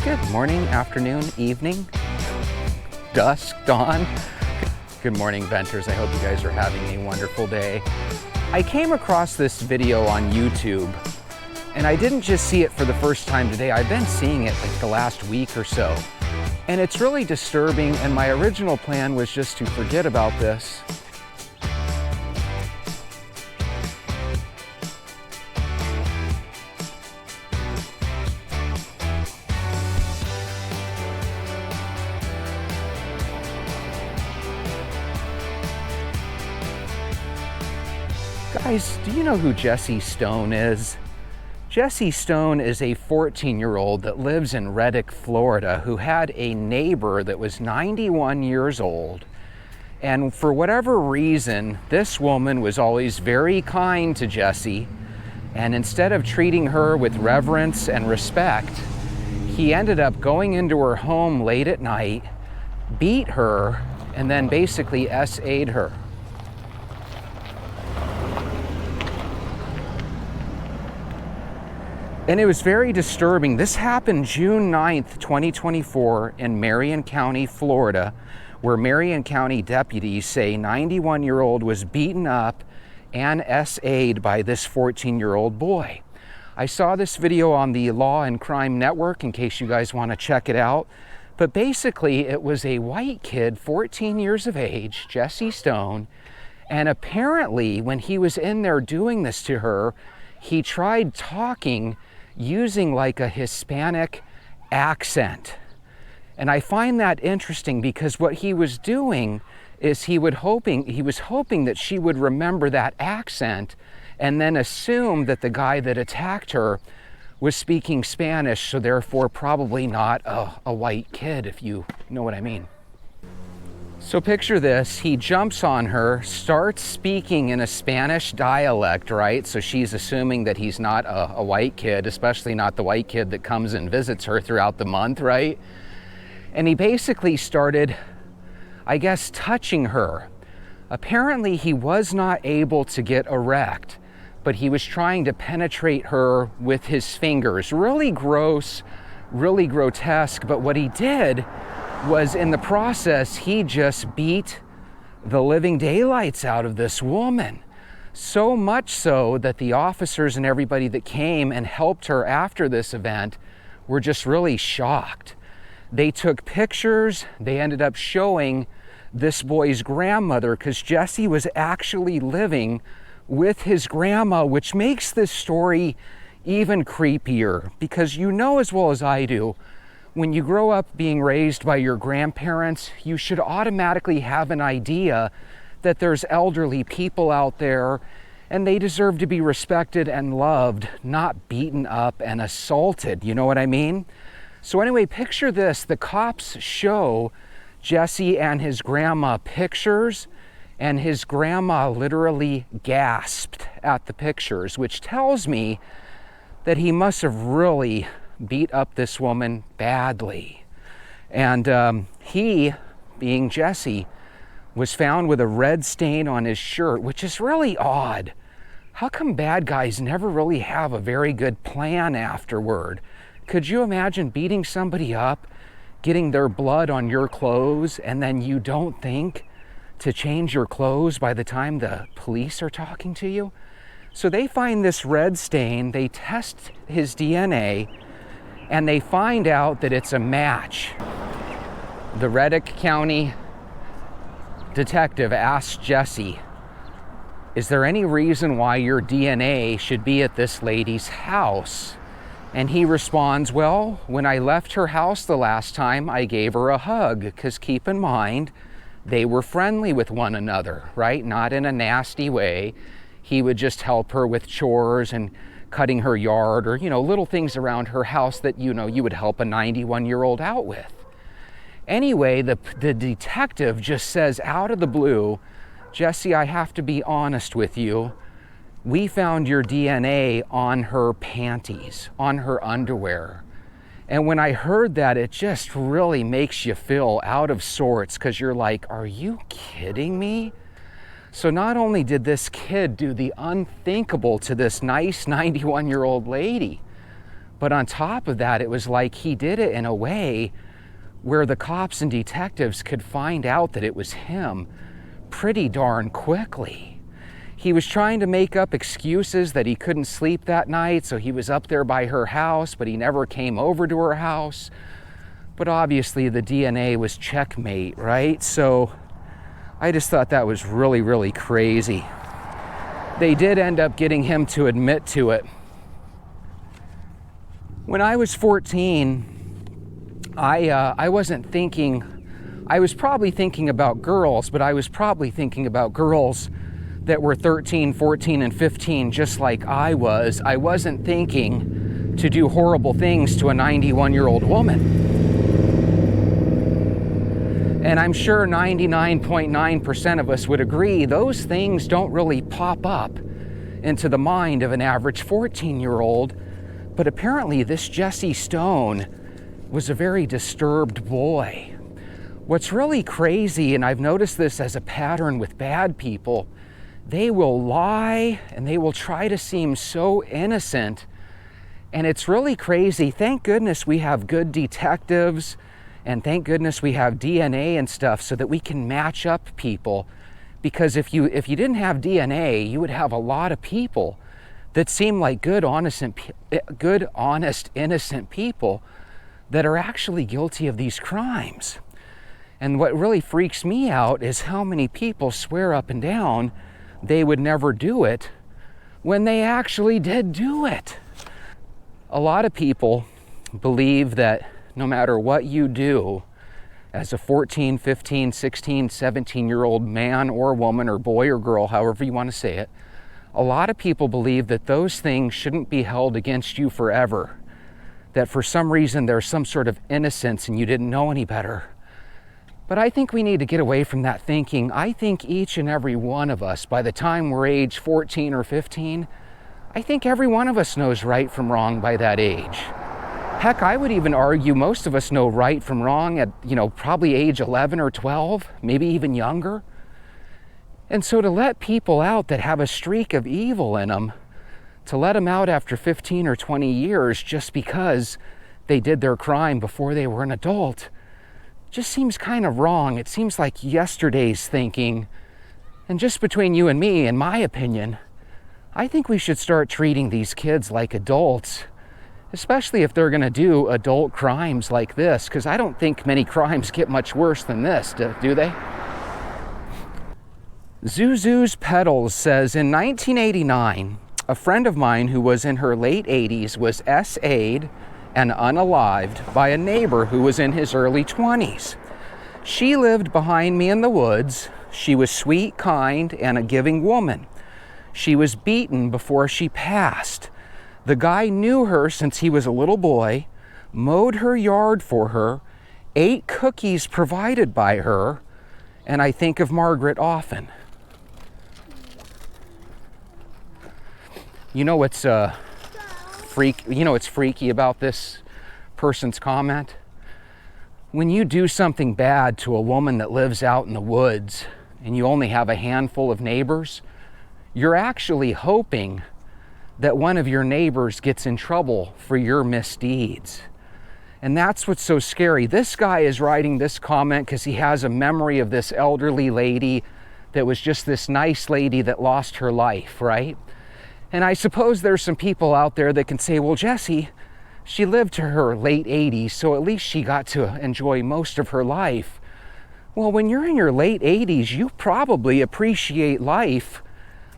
Good morning, afternoon, evening, dusk, dawn. Good morning, Venters. I hope you guys are having a wonderful day. I came across this video on YouTube, and I didn't just see it for the first time today. I've been seeing it like the last week or so. And it's really disturbing, and my original plan was just to forget about this. Guys, do you know who Jesse Stone is? Jesse Stone is a 14-year-old that lives in Reddick, Florida, who had a neighbor that was 91 years old. And for whatever reason, this woman was always very kind to Jesse. And instead of treating her with reverence and respect, he ended up going into her home late at night, beat her, and then basically SA'd her. And it was very disturbing. This happened June 9th, 2024 in Marion County, Florida, where Marion County deputies say 91-year-old was beaten up and SA'd by this 14-year-old boy. I saw this video on the Law and Crime Network in case you guys want to check it out. But basically, it was a white kid, 14 years of age, Jesse Stone, and apparently when he was in there doing this to her, he tried talking using like a Hispanic accent. And I find that interesting because what he was doing is he was hoping that she would remember that accent and then assume that the guy that attacked her was speaking Spanish, so therefore probably not a white kid, if you know what I mean. So picture this, he jumps on her, starts speaking in a Spanish dialect, right? So she's assuming that he's not a white kid, especially not the white kid that comes and visits her throughout the month, right? And he basically started, I guess, touching her. Apparently he was not able to get erect, but he was trying to penetrate her with his fingers. Really gross, really grotesque, but what he did was in the process, he just beat the living daylights out of this woman. So much so that the officers and everybody that came and helped her after this event were just really shocked. They took pictures, they ended up showing this boy's grandmother because Jesse was actually living with his grandma, which makes this story even creepier because you know as well as I do, when you grow up being raised by your grandparents, you should automatically have an idea that there's elderly people out there and they deserve to be respected and loved, not beaten up and assaulted. You know what I mean? So anyway, picture this. The cops show Jesse and his grandma pictures, and his grandma literally gasped at the pictures, which tells me that he must have really beat up this woman badly. And he, being Jesse, was found with a red stain on his shirt, which is really odd. How come bad guys never really have a very good plan afterward? Could you imagine beating somebody up, getting their blood on your clothes, and then you don't think to change your clothes by the time the police are talking to you? So they find this red stain, they test his DNA, and they find out that it's a match. The Reddick County detective asked Jesse, "Is there any reason why your DNA should be at this lady's house?" And he responds, "Well, when I left her house the last time, I gave her a hug," because keep in mind, they were friendly with one another, right? Not in a nasty way. He would just help her with chores and cutting her yard or, little things around her house that, you would help a 91-year-old out with. Anyway, the detective just says out of the blue, "Jesse, I have to be honest with you. We found your DNA on her panties, on her underwear." And when I heard that, it just really makes you feel out of sorts because you're like, are you kidding me? So not only did this kid do the unthinkable to this nice 91-year-old lady, But on top of that, it was like he did it in a way where the cops and detectives could find out that it was him pretty darn quickly. He was trying to make up excuses that he couldn't sleep that night, so he was up there by her house, but he never came over to her house. But obviously the DNA was checkmate, right? So I just thought that was really, really crazy. They did end up getting him to admit to it. When I was 14, I wasn't thinking, I was probably thinking about girls, but I was probably thinking about girls that were 13, 14, and 15, just like I was. I wasn't thinking to do horrible things to a 91-year-old woman. And I'm sure 99.9% of us would agree those things don't really pop up into the mind of an average 14-year-old. But apparently this Jesse Stone was a very disturbed boy. What's really crazy, and I've noticed this as a pattern with bad people, they will lie and they will try to seem so innocent. And it's really crazy. Thank goodness we have good detectives, and thank goodness we have DNA and stuff so that we can match up people. Because if you didn't have DNA, you would have a lot of people that seem like good, honest, innocent people that are actually guilty of these crimes. And what really freaks me out is how many people swear up and down they would never do it when they actually did do it. A lot of people believe that no matter what you do as a 14, 15, 16, 17-year-old man or woman or boy or girl, however you want to say it, a lot of people believe that those things shouldn't be held against you forever. That for some reason there's some sort of innocence and you didn't know any better. But I think we need to get away from that thinking. I think each and every one of us, by the time we're age 14 or 15, I think every one of us knows right from wrong by that age. Heck, I would even argue most of us know right from wrong at, probably age 11 or 12, maybe even younger. And so to let people out that have a streak of evil in them, to let them out after 15 or 20 years just because they did their crime before they were an adult, just seems kind of wrong. It seems like yesterday's thinking. And just between you and me, in my opinion, I think we should start treating these kids like adults, especially if they're going to do adult crimes like this, because I don't think many crimes get much worse than this, do they? Zuzu's Petals says, in 1989, a friend of mine who was in her late 80s was SA'd and unalived by a neighbor who was in his early 20s. She lived behind me in the woods. She was sweet, kind, and a giving woman. She was beaten before she passed. The guy knew her since he was a little boy, mowed her yard for her, ate cookies provided by her, and I think of Margaret often. You know what's freaky about this person's comment? When you do something bad to a woman that lives out in the woods and you only have a handful of neighbors, you're actually hoping that one of your neighbors gets in trouble for your misdeeds. And that's what's so scary. This guy is writing this comment because he has a memory of this elderly lady that was just this nice lady that lost her life, right? And I suppose there's some people out there that can say, well, Jesse, she lived to her late 80s, so at least she got to enjoy most of her life. Well, when you're in your late 80s, you probably appreciate life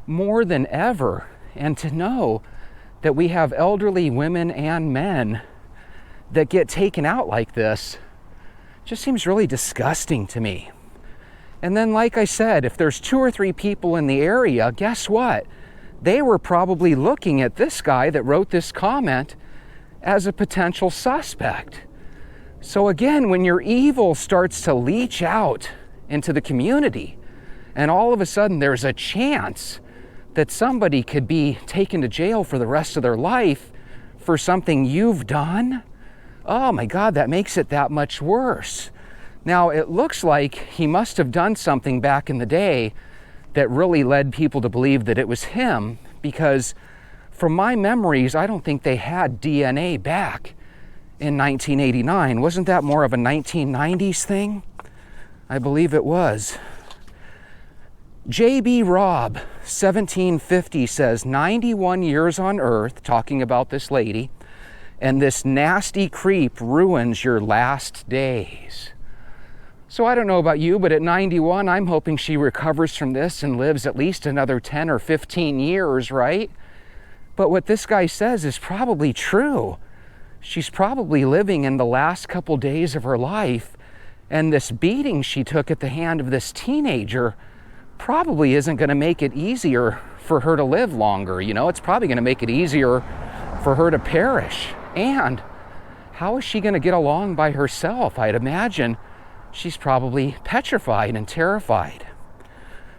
more than ever. And to know that we have elderly women and men that get taken out like this just seems really disgusting to me. And then, like I said, if there's 2 or 3 people in the area, guess what? They were probably looking at this guy that wrote this comment as a potential suspect. So again, when your evil starts to leach out into the community, and all of a sudden there's a chance that somebody could be taken to jail for the rest of their life for something you've done, oh my God, that makes it that much worse. Now, it looks like he must have done something back in the day that really led people to believe that it was him, because From my memories, I don't think they had DNA back in 1989. Wasn't that more of a 1990s thing? I believe it was. J.B. Robb, 1750, says 91 years on earth, talking about this lady, and this nasty creep ruins your last days. So I don't know about you, but at 91, I'm hoping she recovers from this and lives at least another 10 or 15 years, right? But what this guy says is probably true. She's probably living in the last couple days of her life, and this beating she took at the hand of this teenager probably isn't going to make it easier for her to live longer. You know, it's probably going to make it easier for her to perish. And how is she going to get along by herself? I'd imagine she's probably petrified and terrified.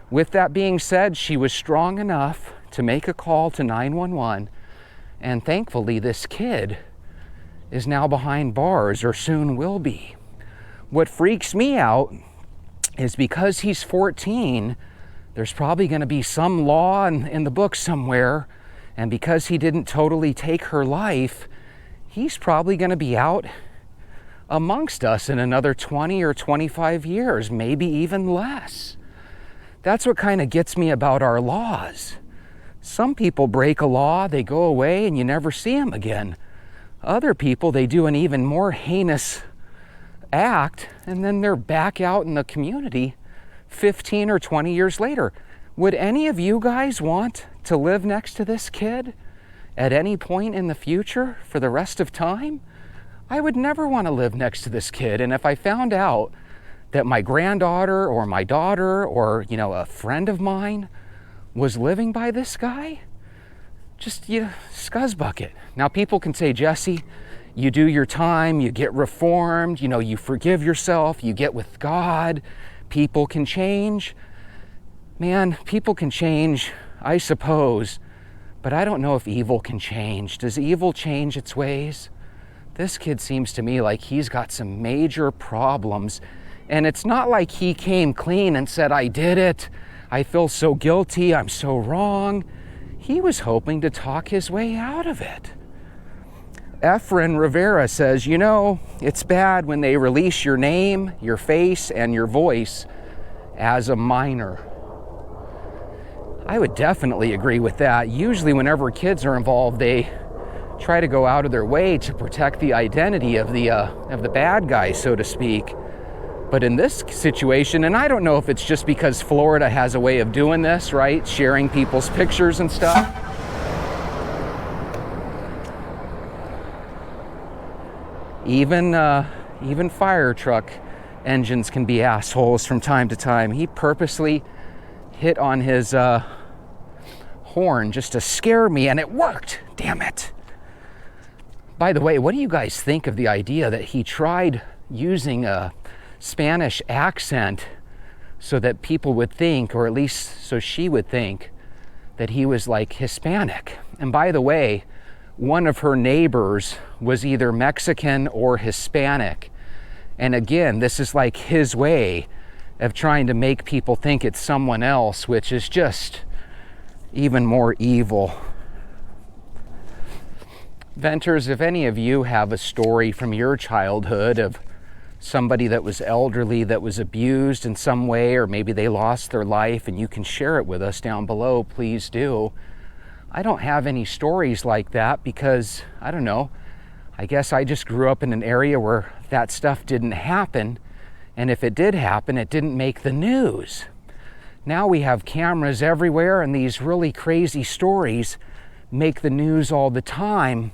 With that being said, she was strong enough to make a call to 911, and thankfully this kid is now behind bars, or soon will be. What freaks me out is because he's 14, there's probably going to be some law in the book somewhere, and because he didn't totally take her life, he's probably going to be out amongst us in another 20 or 25 years, maybe even less. That's what kind of gets me about our laws. Some people break a law, they go away, and you never see them again. Other people, they do an even more heinous act, and then they're back out in the community 15 or 20 years later. Would any of you guys want to live next to this kid at any point in the future for the rest of time? I would never want to live next to this kid. And if I found out that my granddaughter or my daughter or, you know, a friend of mine was living by this guy, just, you know, scuzzbucket. Now people can say, Jesse, you do your time, you get reformed, you know, you forgive yourself, you get with God, people can change. Man, people can change, I suppose, but I don't know if evil can change. Does evil change its ways? This kid seems to me like he's got some major problems, and it's not like he came clean and said, I did it, I feel so guilty, I'm so wrong. He was hoping to talk his way out of it. Efren Rivera says, you know, it's bad when they release your name, your face, and your voice as a minor. I would definitely agree with that. Usually whenever kids are involved, they try to go out of their way to protect the identity of the bad guy, so to speak. But in this situation, and I don't know if it's just because Florida has a way of doing this, right? Sharing people's pictures and stuff. Even fire truck engines can be assholes from time to time. He purposely hit on his horn just to scare me, and it worked. Damn it. By the way, what do you guys think of the idea that he tried using a Spanish accent so that people would think, or at least so she would think, that he was like Hispanic? And by the way, one of her neighbors was either Mexican or Hispanic. And again, this is like his way of trying to make people think it's someone else, which is just even more evil. Venters, if any of you have a story from your childhood of somebody that was elderly, that was abused in some way, or maybe they lost their life, and you can share it with us down below, please do. I don't have any stories like that because, I don't know, I guess I just grew up in an area where that stuff didn't happen, and if it did happen, it didn't make the news. Now we have cameras everywhere, and these really crazy stories make the news all the time.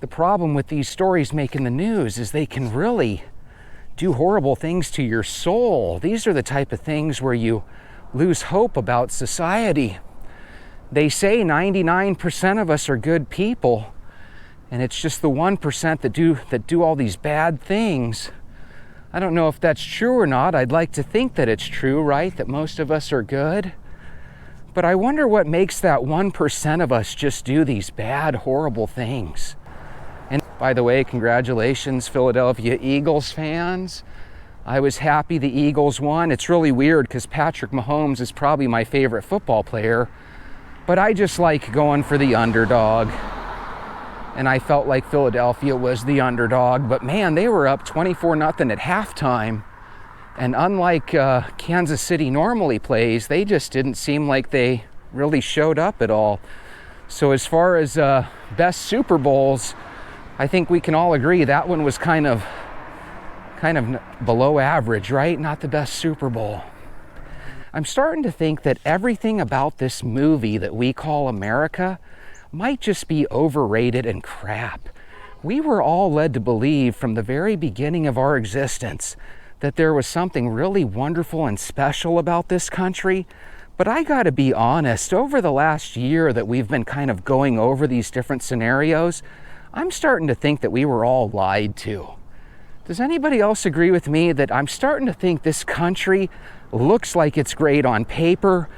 The problem with these stories making the news is they can really do horrible things to your soul. These are the type of things where you lose hope about society. They say 99% of us are good people, and it's just the 1% that do all these bad things. I don't know if that's true or not. I'd like to think that it's true, right? That most of us are good. But I wonder what makes that 1% of us just do these bad, horrible things. And by the way, congratulations, Philadelphia Eagles fans. I was happy the Eagles won. It's really weird because Patrick Mahomes is probably my favorite football player, But I just like going for the underdog. And I felt like Philadelphia was the underdog. But man, they were up 24-0 at halftime. And unlike Kansas City normally plays, they just didn't seem like they really showed up at all. So as far as best Super Bowls, I think we can all agree that one was kind of below average, right? Not the best Super Bowl. I'm starting to think that everything about this movie that we call America might just be overrated and crap. We were all led to believe from the very beginning of our existence that there was something really wonderful and special about this country. But I gotta be honest, over the last year that we've been kind of going over these different scenarios, I'm starting to think that we were all lied to. Does anybody else agree with me that I'm starting to think this country looks like it's great on paper,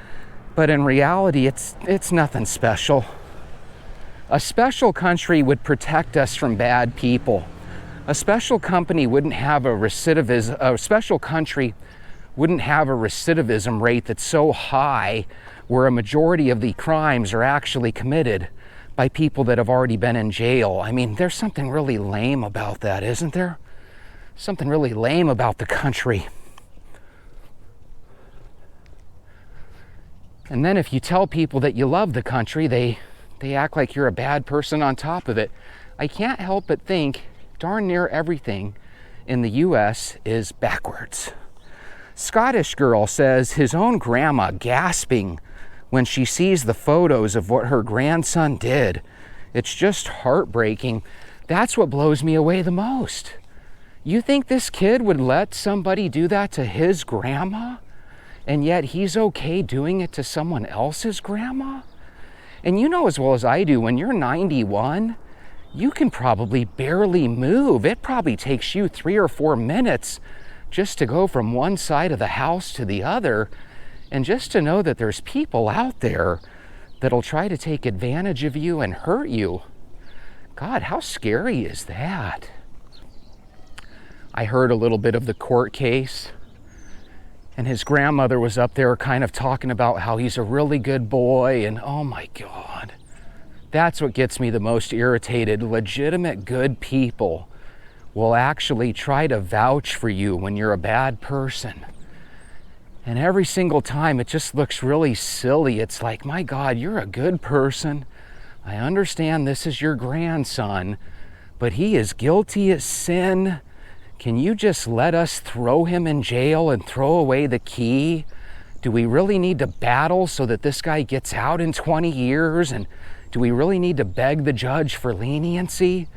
but in reality, it's nothing special? A special country would protect us from bad people. A special company wouldn't have a special country wouldn't have a recidivism rate that's so high where a majority of the crimes are actually committed by people that have already been in jail. I mean, there's something really lame about that, isn't there? Something really lame about the country. And then if you tell people that you love the country, they act like you're a bad person on top of it. I can't help but think darn near everything in the US is backwards. Scottish girl says his own grandma gasping when she sees the photos of what her grandson did. It's just heartbreaking. That's what blows me away the most. You think this kid would let somebody do that to his grandma? And yet he's okay doing it to someone else's grandma? And you know as well as I do, when you're 91, you can probably barely move. It probably takes you 3 or 4 minutes just to go from one side of the house to the other, and just to know that there's people out there that'll try to take advantage of you and hurt you. God, how scary is that? I heard a little bit of the court case, and his grandmother was up there kind of talking about how he's a really good boy, and oh my God, that's what gets me the most irritated. Legitimate good people will actually try to vouch for you when you're a bad person. And every single time it just looks really silly. It's like, my God, you're a good person. I understand this is your grandson, but he is guilty as sin. Can you just let us throw him in jail and throw away the key? Do we really need to battle so that this guy gets out in 20 years? And do we really need to beg the judge for leniency?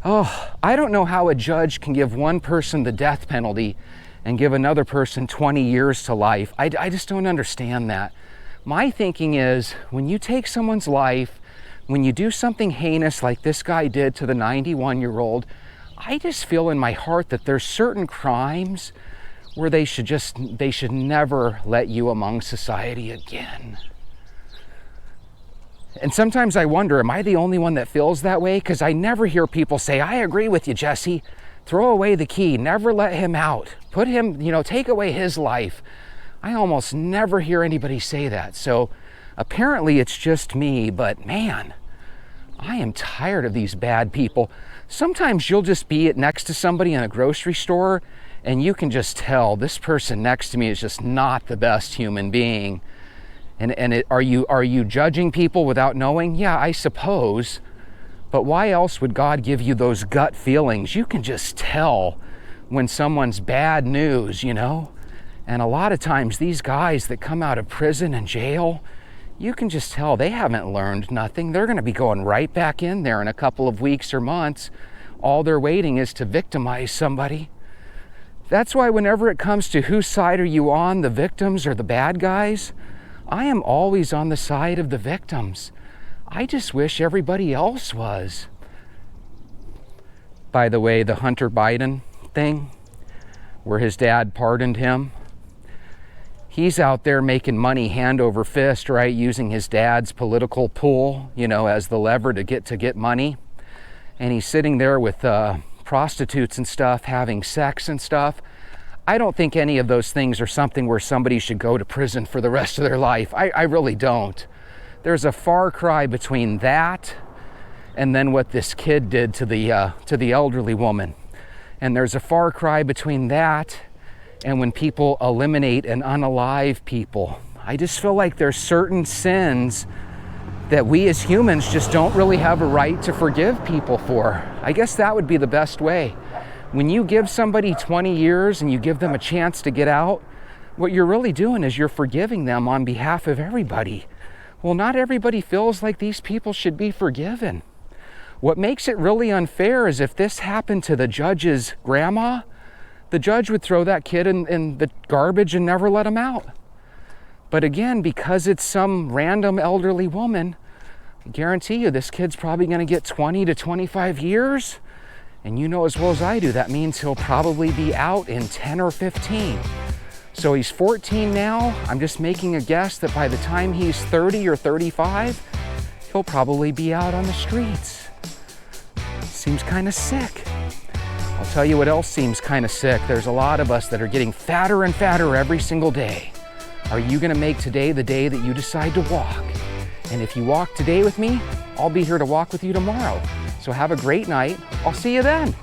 Oh, I don't know how a judge can give one person the death penalty and give another person 20 years to life. I just don't understand that. My thinking is, when you take someone's life, when you do something heinous like this guy did to the 91-year-old, I just feel in my heart that there's certain crimes where they should never let you among society again. And sometimes I wonder, am I the only one that feels that way? Because I never hear people say, I agree with you, Jesse. Throw away the key. Never let him out. Put him, take away his life. I almost never hear anybody say that. So apparently it's just me, but man, I am tired of these bad people. Sometimes you'll just be next to somebody in a grocery store and you can just tell this person next to me is just not the best human being. Are you judging people without knowing? Yeah, I suppose. But why else would God give you those gut feelings? You can just tell when someone's bad news, And a lot of times these guys that come out of prison and jail, you can just tell they haven't learned nothing. They're going to be going right back in there in a couple of weeks or months. All they're waiting is to victimize somebody. That's why whenever it comes to whose side are you on, the victims or the bad guys, I am always on the side of the victims. I just wish everybody else was. By the way, the Hunter Biden thing, where his dad pardoned him, he's out there making money hand over fist, right? Using his dad's political pull, as the lever to get money. And he's sitting there with prostitutes and stuff, having sex and stuff. I don't think any of those things are something where somebody should go to prison for the rest of their life. I really don't. there's a far cry between that and then what this kid did to the elderly woman. And there's a far cry between that and when people eliminate and unalive people. I just feel like there's certain sins that we as humans just don't really have a right to forgive people for. I guess that would be the best way. When you give somebody 20 years and you give them a chance to get out, what you're really doing is you're forgiving them on behalf of everybody. Well, not everybody feels like these people should be forgiven. What makes it really unfair is if this happened to the judge's grandma, the judge would throw that kid in the garbage and never let him out. But again, because it's some random elderly woman, I guarantee you this kid's probably going to get 20 to 25 years. And you know as well as I do, that means he'll probably be out in 10 or 15. So he's 14 now. I'm just making a guess that by the time he's 30 or 35, he'll probably be out on the streets. Seems kind of sick. I'll tell you what else seems kind of sick. There's a lot of us that are getting fatter and fatter every single day. Are you going to make today the day that you decide to walk? And if you walk today with me, I'll be here to walk with you tomorrow. So have a great night. I'll see you then.